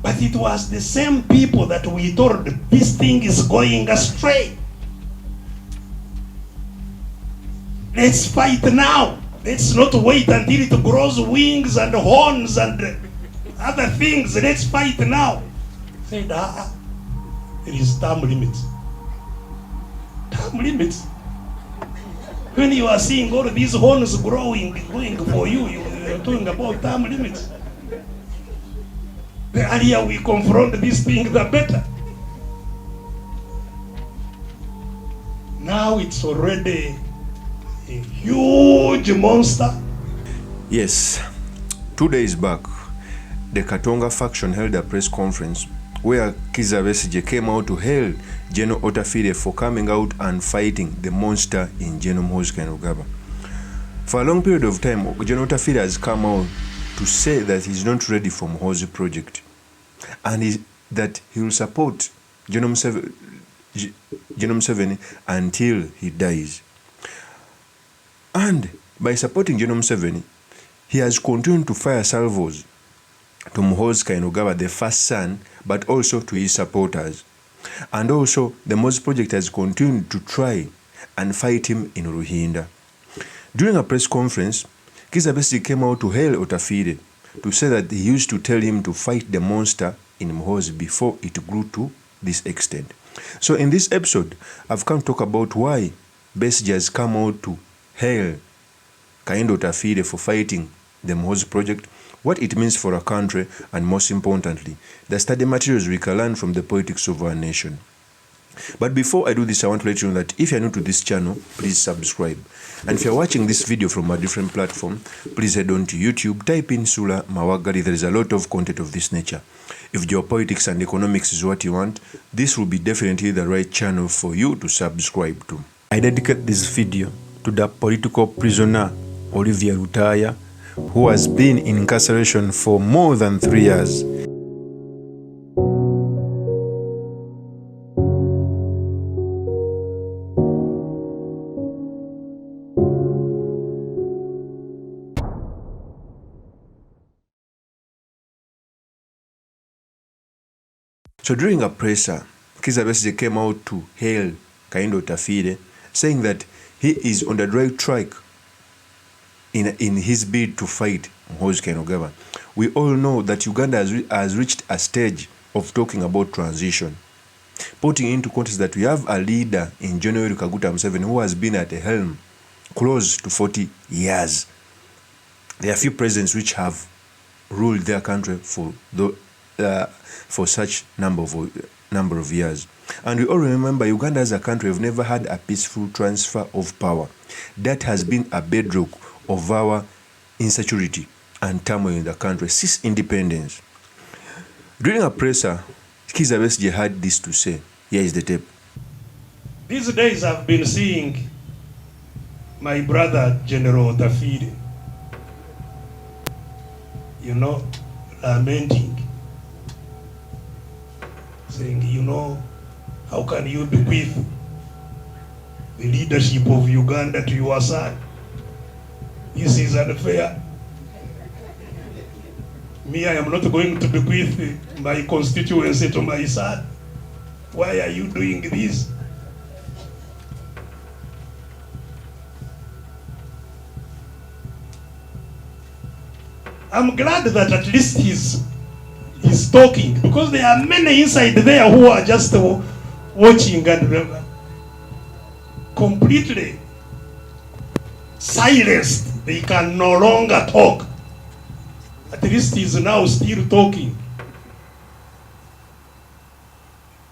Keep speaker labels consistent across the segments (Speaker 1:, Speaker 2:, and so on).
Speaker 1: But it was the same people that we told this thing is going astray. Let's fight now. Let's not wait until it grows wings and horns and other things. Let's fight now. Said, there is time limit. Time limit. When you are seeing all these horns growing, going for you, you're talking about time limit. The earlier we confront this thing, the better. Now it's already a huge monster.
Speaker 2: Yes, 2 days back, the Katonga faction held a press conference where KIZZA Besigye came out to hail General OTAFIIRE for coming out and fighting the monster in General MUHOOZI. For a long period of time, General OTAFIIRE has come out to say that he's not ready for MUHOOZI project and that he will support General Museveni until he dies. And by supporting General Museveni, he has continued to fire salvos to MUHOOZI, the first son, but also to his supporters. And also, the MUHOOZI project has continued to try and fight him in Ruhinda. During a press conference, KIZZA Besigye came out to hail OTAFIIRE to say that he used to tell him to fight the monster in MUHOOZI before it grew to this extent. So in this episode, I've come to talk about why Besigye has come out to hail OTAFIIRE for fighting the MUHOOZI project, what it means for a country, and most importantly, the study materials we can learn from the politics of our nation. But before I do this, I want to let you know that if you're new to this channel, please subscribe. And if you're watching this video from a different platform, please head on to YouTube, type in Sula Mawagali. There is a lot of content of this nature. If geopolitics and economics is what you want, this will be definitely the right channel for you to subscribe to. I dedicate this video to the political prisoner Olivier Rutaya, who has been in incarceration for more than 3 years. So during a presser, KIZZA Besigye came out to hail OTAFIIRE, saying that he is on the right track in his bid to fight MUHOOZI. We all know that Uganda has reached a stage of talking about transition, putting into context that we have a leader in General Kaguta Museveni who has been at the helm close to 40 years. There are few presidents which have ruled their country for such number of years. And we all remember Uganda as a country have never had a peaceful transfer of power. That has been a bedrock of our insecurity and turmoil in the country since independence. During a presser, KIZZA Besigye had this to say. Here is the tape.
Speaker 1: These days I've been seeing my brother General OTAFIIRE, lamenting, saying, how can you bequeath the leadership of Uganda to your son? This is unfair. Me, I am not going to bequeath my constituency to my son. Why are you doing this? I'm glad that at least he's talking, because there are many inside there who are just watching and completely silenced. They can no longer talk. At least he's now still talking.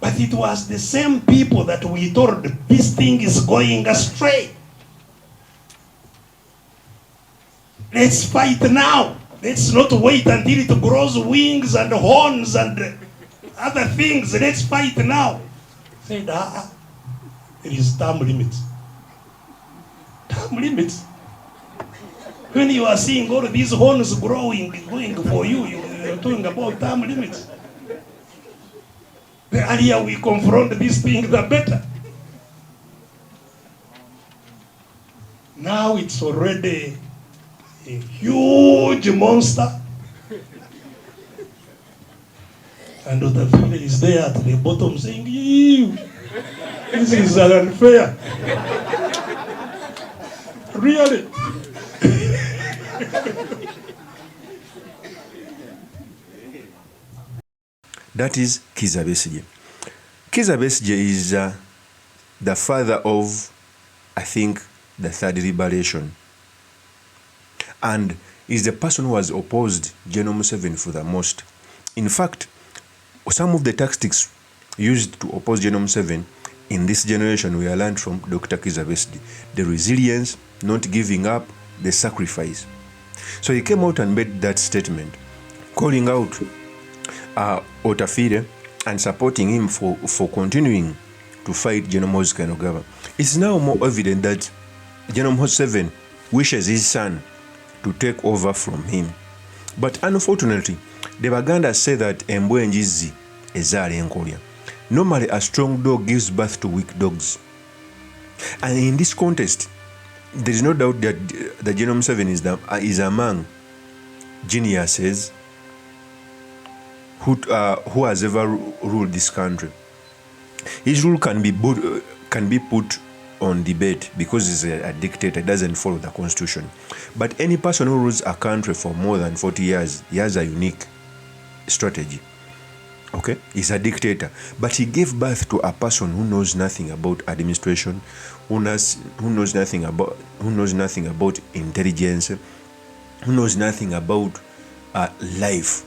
Speaker 1: But it was the same people that we told this thing is going astray. Let's fight now. Let's not wait until it grows wings and horns and other things. Let's fight now. Said, there is time limit. Time limit. When you are seeing all these horns growing, going for you, you're talking about time limit. The earlier we confront this thing, the better. Now it's already a huge monster. And OTAFIIRE is there at the bottom saying, "Ew, this is unfair." Really?
Speaker 2: That is KIZZA Besigye. KIZZA Besigye is the father of, I think, the third liberation, and is the person who has opposed General Museveni for the most. In fact, some of the tactics used to oppose General Museveni in this generation we learned from Dr. KIZZA Besigye. The resilience, not giving up, the sacrifice. So he came out and made that statement, calling out OTAFIIRE and supporting him for continuing to fight General MUHOOZI Kainerugaba. It's now more evident that General Museveni wishes his son to take over from him. But unfortunately, the Baganda say that embwa enjizzi ezaala enkolya. Normally, a strong dog gives birth to weak dogs. And in this context, there is no doubt that General Museveni is among geniuses who has ever ruled this country. His rule can be put on debate because he's a dictator, doesn't follow the constitution. But any person who rules a country for more than 40 years, he has a unique strategy. Okay, he's a dictator, but he gave birth to a person who knows nothing about administration, who knows nothing about intelligence, who knows nothing about life.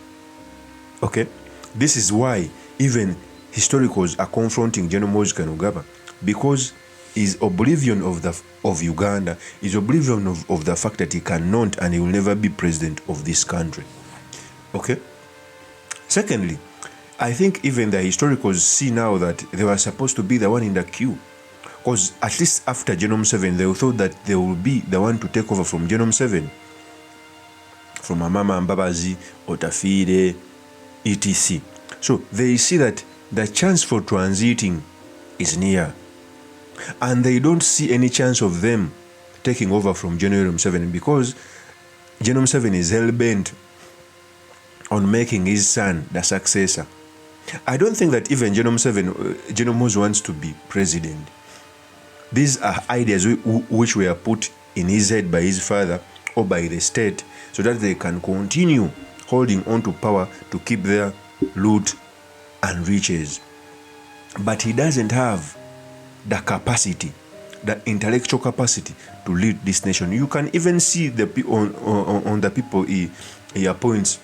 Speaker 2: Okay, this is why even historians are confronting General MUHOOZI Kainerugaba, because his oblivion of Uganda, his oblivion of the fact that he cannot and he will never be president of this country. Okay. Secondly, I think even the historians see now that they were supposed to be the one in the queue, because at least after General Museveni, they thought that they will be the one to take over from General Museveni, from Amama Mbabazi, OTAFIIRE, etc. So they see that the chance for transiting is near, and they don't see any chance of them taking over from General Museveni, because General Museveni is hell-bent on making his son the successor. I don't think that even General MUHOOZI wants to be president. These are ideas which were put in his head by his father or by the state, so that they can continue holding on to power to keep their loot and riches. But he doesn't have the capacity, the intellectual capacity to lead this nation. You can even see on the people he appoints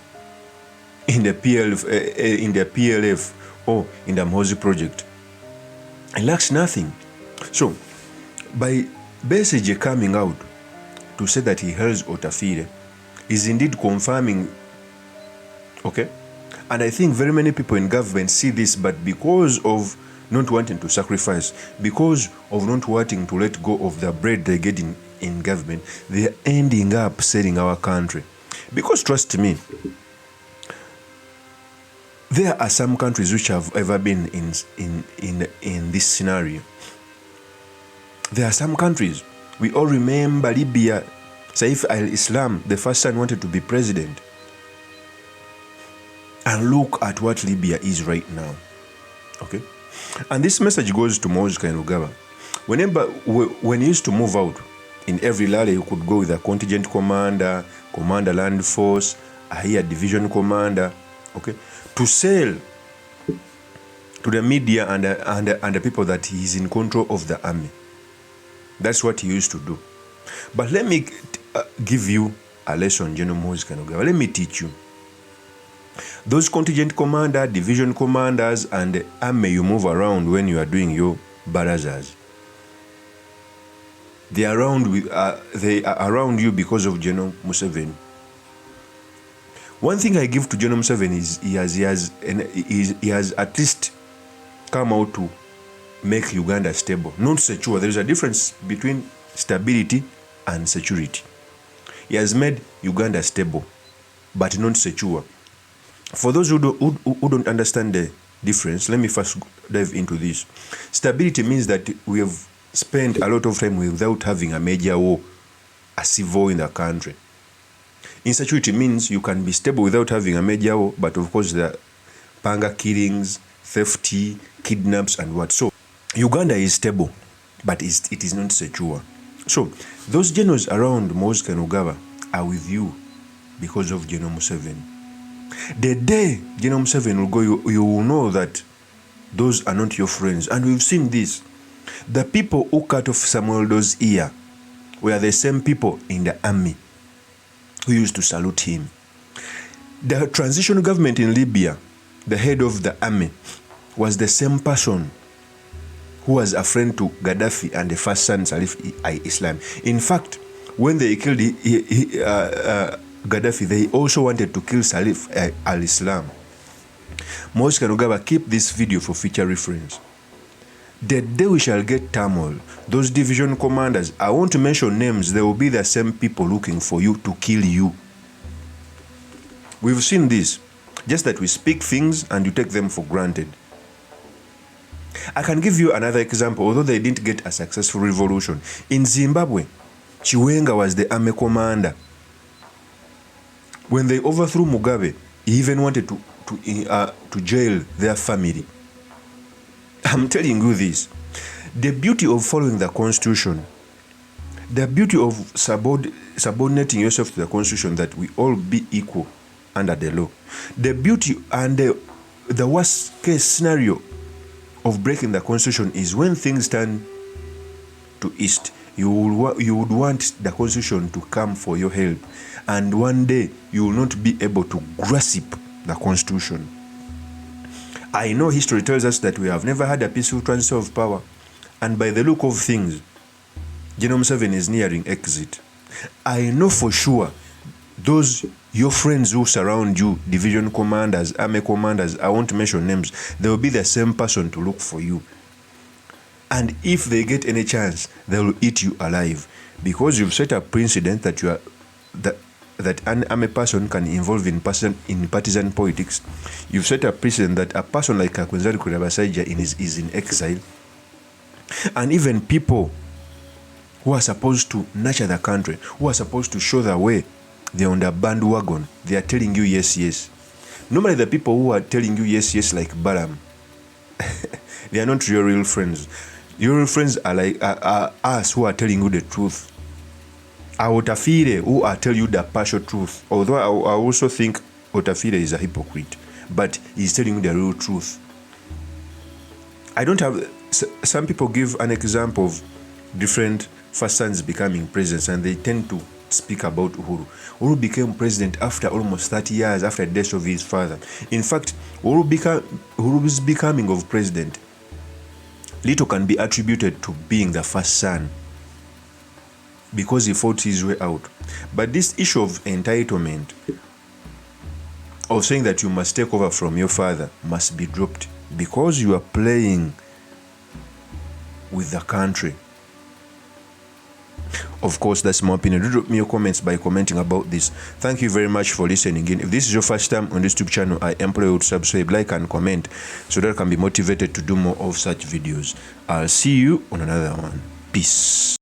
Speaker 2: in the PLF or in the MUHOOZI project. It lacks nothing. So by Besigye coming out to say that he hails OTAFIIRE is indeed confirming. Okay, and I think very many people in government see this, but because of not wanting to sacrifice, because of not wanting to let go of the bread they get in government, they are ending up selling our country. Because trust me, there are some countries which have ever been in this scenario. There are some countries. We all remember Libya. Saif al-Islam, the first son, wanted to be president. And look at what Libya is right now. Okay? And this message goes to MUHOOZI Kainerugaba. When he used to move out, in every rally you could go with a contingent commander, commander land force, a higher division commander, okay, to sell to the media and the people that he is in control of the army. That's what he used to do. But let me give you a lesson, General MUHOOZI Kainerugaba. Let me teach you. Those contingent commander, division commanders, and the army you move around when you are doing your barazas, they are around you because of General Museveni. One thing I give to General Museveni is he has at least come out to make Uganda stable, not secure. There is a difference between stability and security. He has made Uganda stable, but not secure. For those who don't understand the difference, let me first dive into this. Stability means that we have spent a lot of time without having a major war, a civil war in the country. Insecurity means you can be stable without having a major war, but of course the mapanga killings, theft, kidnaps and what. So Uganda is stable, but it is not secure. So those generals around MUHOOZI Kainerugaba are with you because of General Museveni. The day General Museveni will go, you will know that those are not your friends. And we've seen this. The people who cut off Samuel Doe's ear were the same people in the army who used to salute him. The transitional government in Libya, the head of the army, was the same person who was a friend to Gaddafi and the first son Salif Islam. In fact, when they killed Gaddafi, they also wanted to kill Salif al-Islam. MUHOOZI Kainerugaba, keep this video for future reference. The day we shall get turmoil, those division commanders, I want to mention names, they will be the same people looking for you to kill you. We've seen this, just that we speak things and you take them for granted. I can give you another example, although they didn't get a successful revolution. In Zimbabwe, Chiwenga was the army commander. When they overthrew Mugabe, he even wanted to jail their family. I'm telling you this. The beauty of following the constitution, the beauty of subordinating yourself to the constitution, that we all be equal under the law. The beauty and the worst case scenario of breaking the constitution is when things turn to east. You would want the constitution to come for your help, and one day you will not be able to grasp the constitution. I know history tells us that we have never had a peaceful transfer of power, and by the look of things, General Museveni is nearing exit. I know for sure those your friends who surround you, division commanders, army commanders, I won't mention names, they will be the same person to look for you. And if they get any chance, they will eat you alive, because you've set a precedent that you are that an army person can involve in partisan politics. You've set a precedent that a person like KIZZA Besigye is in exile. And even people who are supposed to nurture the country, who are supposed to show the way, they're on the bandwagon. They are telling you yes, yes. Normally the people who are telling you yes, yes, like Balaam, they are not your real friends. Your real friends are like us, who are telling you the truth. OTAFIIRE, who are tell you the partial truth. Although I also think OTAFIIRE is a hypocrite, but he's telling you the real truth. I don't have. Some people give an example of different first sons becoming presidents, and they tend to speak about Uhuru. Uhuru became president after almost 30 years after the death of his father. In fact, Uhuru's becoming of president, little can be attributed to being the first son, because he fought his way out. But this issue of entitlement, of saying that you must take over from your father, must be dropped, because you are playing with the country. Of course, that's my opinion. Do drop me your comments by commenting about this. Thank you very much for listening in. If this is your first time on this YouTube channel, I implore you to subscribe, like and comment, so that I can be motivated to do more of such videos. I'll see you on another one. Peace.